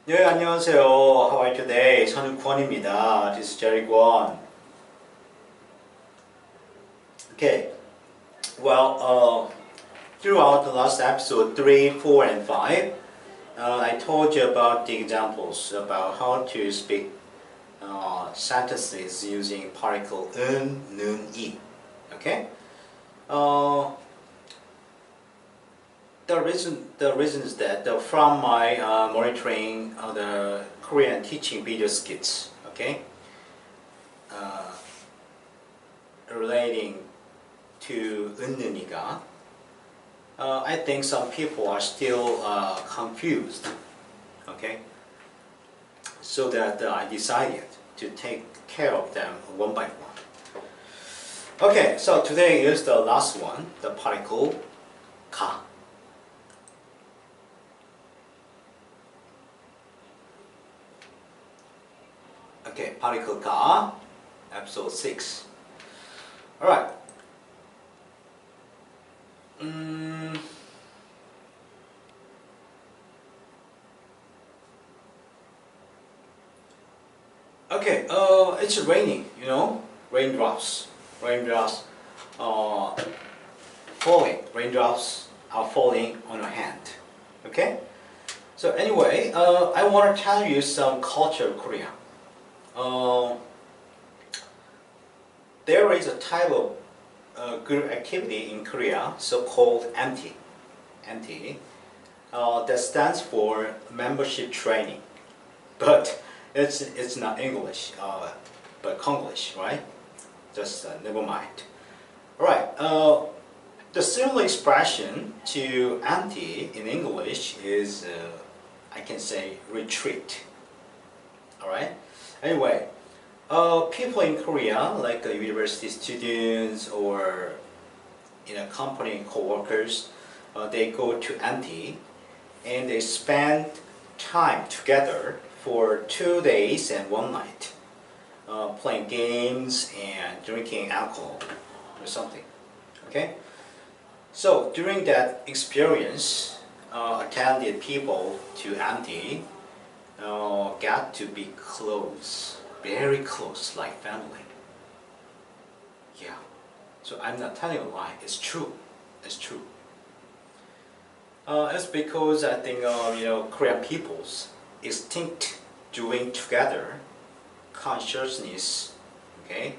네, 안녕하세요. How are you today? 저는 권입니다. This is Jerry Kwon. Okay. Well, throughout the last episode 3, 4, and 5, I told you about the examples about how to speak sentences using particle 은는이. Okay. Uh, the reason is that from my monitoring the Korean teaching video skits, okay, uh, relating to 은는이가, I think some people are still confused, okay, so that I decided to take care of them one by one. Okay, so today is the last one, the particle 가. Okay, particle 가, episode 6. Alright. Okay, it's raining, raindrops, raindrops are falling on your hand, okay? So anyway, I want to tell you some culture of Korea. There is a type of group activity in Korea, so-called MT, that stands for membership training, but it's not English, but Konglish, right? Just never mind. All right. The similar expression to MT in English is, I can say, retreat. All right. Anyway, people in Korea, like university students or in a company co-workers, they go to MT and they spend time together for 2 days and 1 night, playing games and drinking alcohol or something. Okay. So during that experience, attended people to MT got to be close, very close, like family. Yeah. So I'm not telling a lie. It's true. It's true. It's because I think Korean people's instinct doing together consciousness. Okay,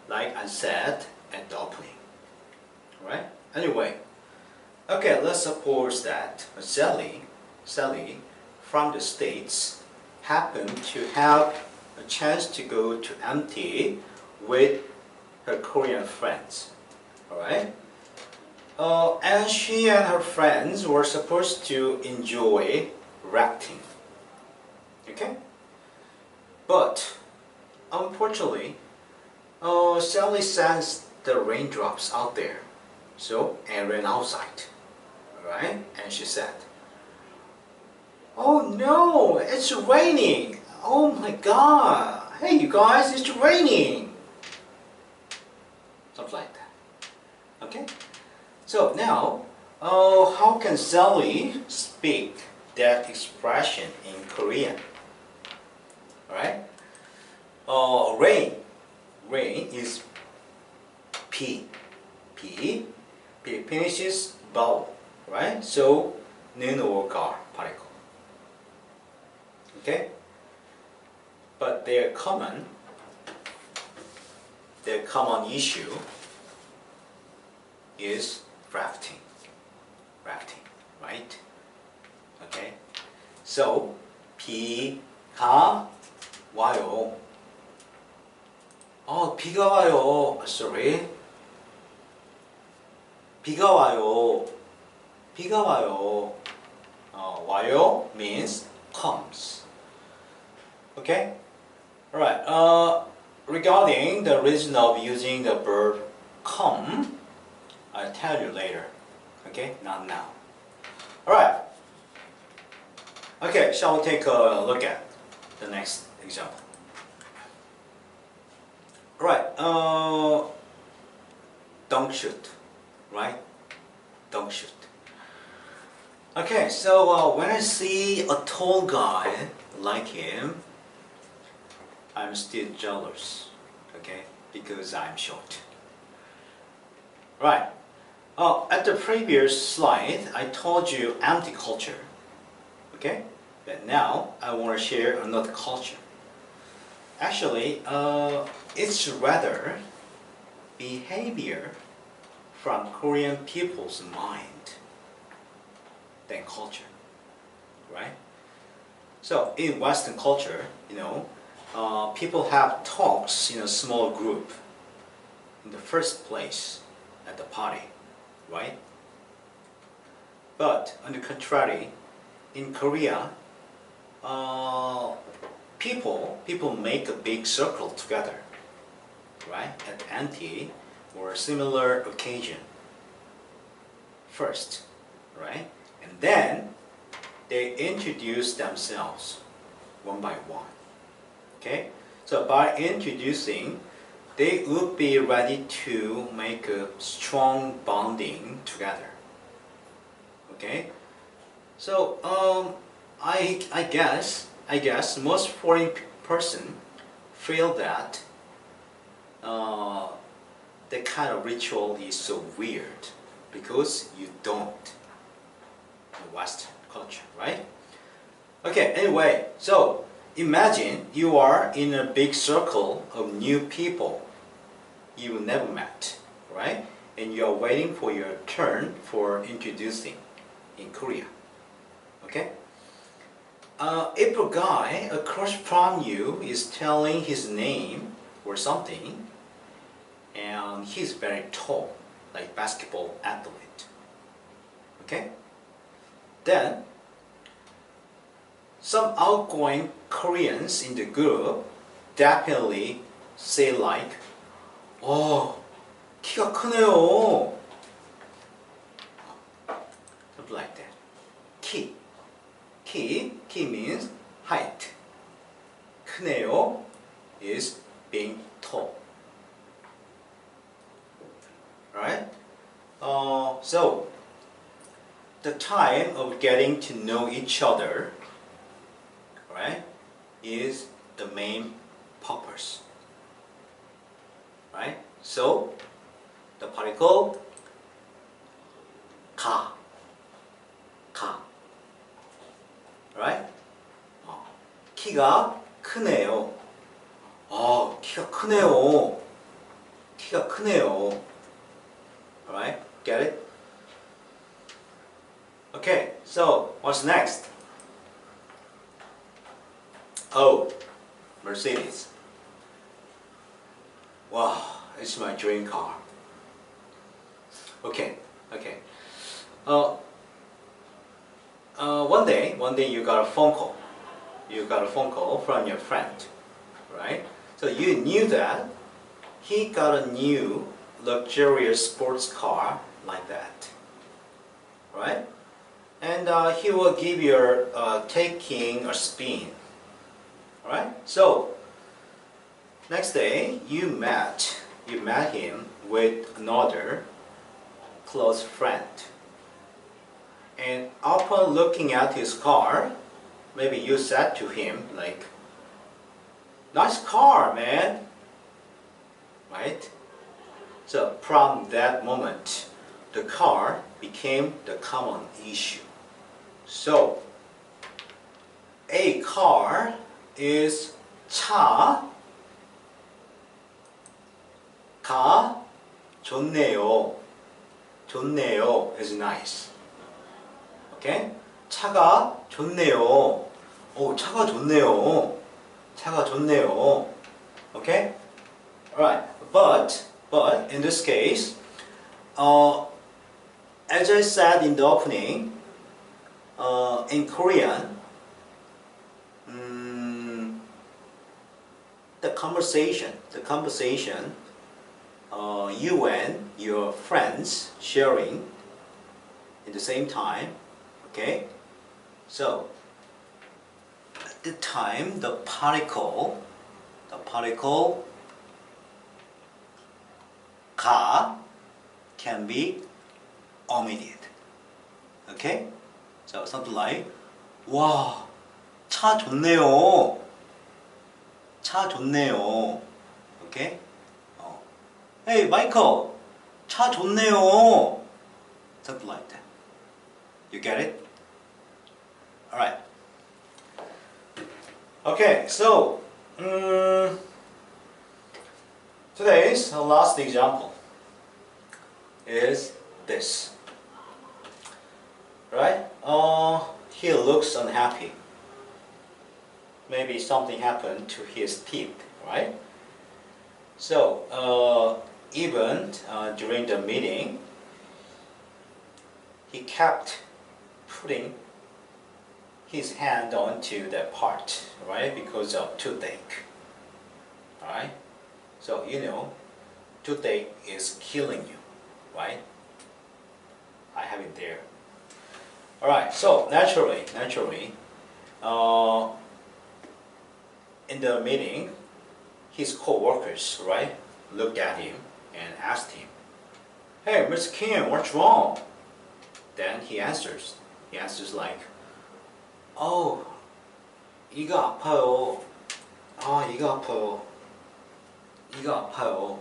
like I said at the opening. Right. Anyway. Okay. Let's suppose that Sally from the States happened to have a chance to go to MT with her Korean friends. Alright? And she and her friends were supposed to enjoy rafting. Okay? But, unfortunately, Sally sensed the raindrops out there, and ran outside. Alright? And she said, "Oh no, it's raining! Oh my god! Hey you guys, it's raining!" Something like that. Okay? So now, how can Sally speak that expression in Korean? Alright? Rain is P. P finishes vowel. Right? So, 는 or gar particle. Okay? But their common issue is rafting. Right? Okay? So, 비가 와요. 비가 와요. Sorry. 비가 와요. 와요 means comes. Okay? Alright. Regarding the reason of using the verb come, I'll tell you later. Okay? Not now. Alright. Okay, shall we take a look at the next example? Alright. Don't shoot. Right? Don't shoot. Okay, so when I see a tall guy like him, I'm still jealous, okay, because I'm short. Right. At the previous slide, I told you empty culture, okay? But now I want to share another culture. Actually, it's rather behavior from Korean people's mind than culture, right? So in Western culture, people have talks in a small group in the first place at the party, right? But on the contrary, in Korea, people make a big circle together, right? At anti or similar occasion first, right? And then they introduce themselves one by one. Okay? So by introducing, they would be ready to make a strong bonding together. Okay? So I guess most foreign person feel that that kind of ritual is so weird because you don't in Western culture, right? Okay, anyway, so imagine you are in a big circle of new people you never met, right? And you are waiting for your turn for introducing in Korea, okay? If a guy across from you is telling his name or something, and he's very tall, like basketball athlete, okay? Then some outgoing Koreans in the group definitely say like, 키가 크네요. Something like that. Ki means height. 크네요 is being tall. Right? So the time of getting to know each other, right, is the main purpose. Right? So the particle 가, right? 키가 크네요. 키가 크네요. 키가 크네요. Alright, get it? Okay, so what's next? Oh, Mercedes. Wow, it's my dream car. Okay. One day you got a phone call. You got a phone call from your friend, right? So you knew that he got a new luxurious sports car like that, right? And he will give you taking a spin, right? So next day you met him with another close friend, and upon looking at his car, maybe you said to him like, "Nice car, man," right? So from that moment, the car became the common issue. So a car is 차가 좋네요. 좋네요 is nice. Okay? 차가 좋네요. 차가 좋네요. 차가 좋네요. Okay? Alright. But in this case, as I said in the opening, in Korean, the conversation, you and your friends sharing in the same time, okay? So at the time, the particle 가 can be omitted, okay? So something like, 와, 차 좋네요. 차 좋네요. Okay? Hey, Michael, 차 좋네요. Something like that. You get it? Alright. Okay, so today's last example is this. Right? He looks unhappy. Maybe something happened to his teeth, right? So, even during the meeting, he kept putting his hand onto that part, right? Because of toothache, right? So, toothache is killing you, right? I have it there. Alright, so naturally, in the meeting, his co-workers, right, looked at him and asked him, "Hey, Mr. Kim, what's wrong?" Then he answers like, "Oh, 이가 아파요. 이가 아파요. 이가 아파요."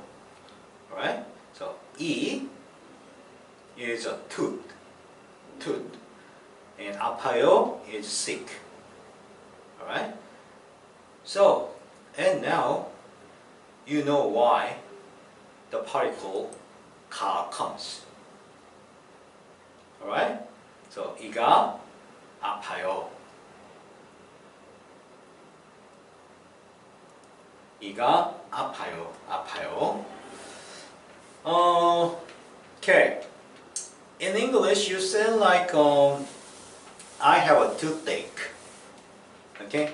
Right? So, 이 is a tooth, and 아파요 is sick. Alright? So, and now you know why the particle 가 comes. Alright? So, 이가 아파요. 이가 아파요. Okay. In English, you say like, I have a toothache. Okay?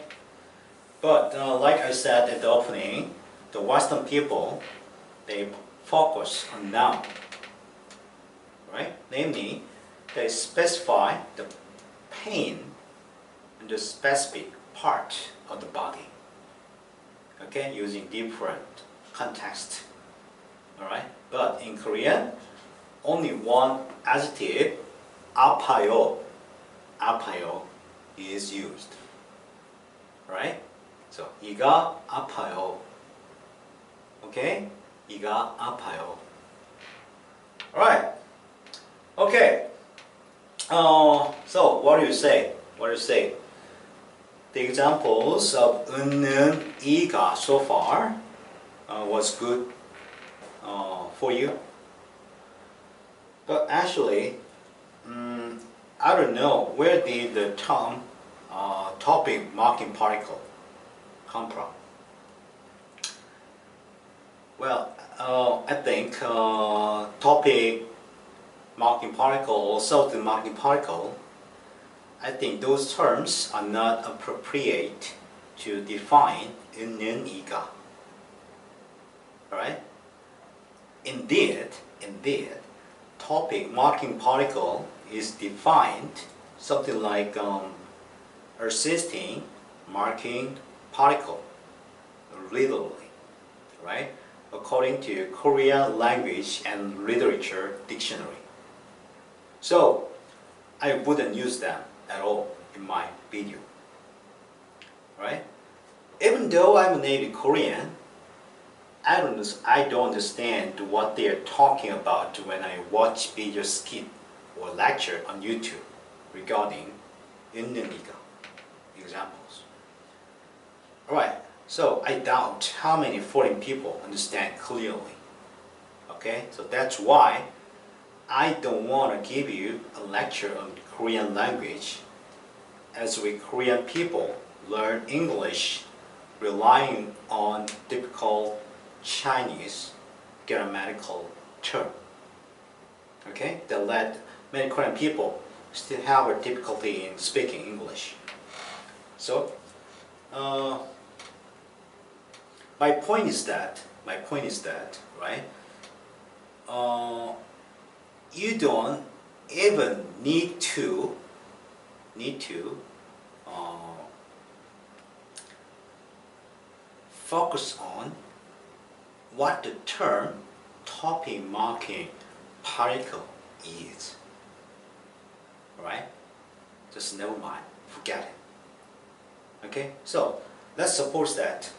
But like I said at the opening, the Western people, they focus on noun. Right? Namely, they specify the pain in the specific part of the body. Okay? Using different context. Alright? But in Korean, only one adjective, 아파요, is used. Right? So, 이가 아파요. Okay? 이가 아파요. Alright. Okay. So, what do you say? The examples of 은는이가 so far was good for you. But actually, I don't know where did the term topic marking particle come from. Well, I think topic marking particle or subject marking particle, I think those terms are not appropriate to define 은는이가. Alright? Indeed, topic marking particle is defined something like assisting marking particle, literally, right? According to Korean Language and Literature Dictionary. So, I wouldn't use them at all in my video, right? Even though I'm a native Korean, I don't understand what they are talking about when I watch video skit or lecture on YouTube regarding 은는이가 examples. Alright, so I doubt how many foreign people understand clearly. Okay, so that's why I don't want to give you a lecture on Korean language, as we Korean people learn English relying on typical Chinese grammatical term. Okay, that led many Korean people still have a difficulty in speaking English. So, my point is that, right? You don't even need to focus on what the term topic marking particle is. Right? just never mind, forget it. Okay, so let's suppose that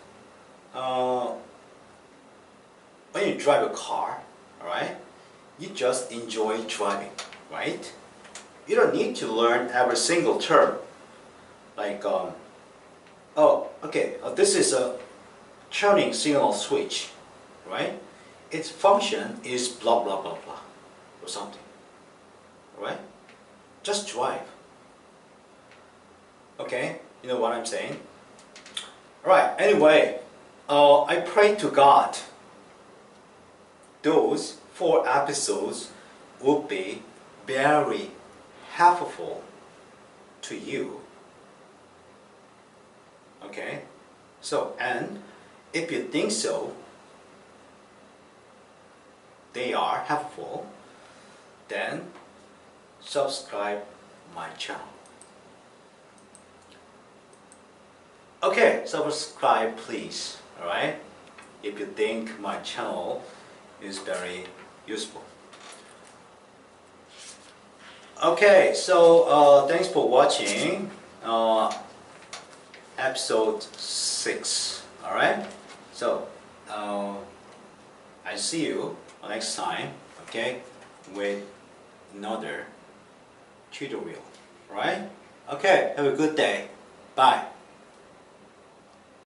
when you drive a car, alright, you just enjoy driving, right? You don't need to learn every single term. Like, oh, okay, this is a turning signal switch, right? Its function is blah blah blah blah, or something, right? Just drive. Okay, you know what I'm saying? Alright, anyway, I pray to God those 4 episodes would be very helpful to you. Okay, so, and if you think so, they are helpful, then subscribe my channel. Okay, subscribe please, alright, if you think my channel is very useful. Okay, so thanks for watching episode 6, alright? So, I see you next time, okay, with another tutorial, alright? Okay, have a good day. Bye.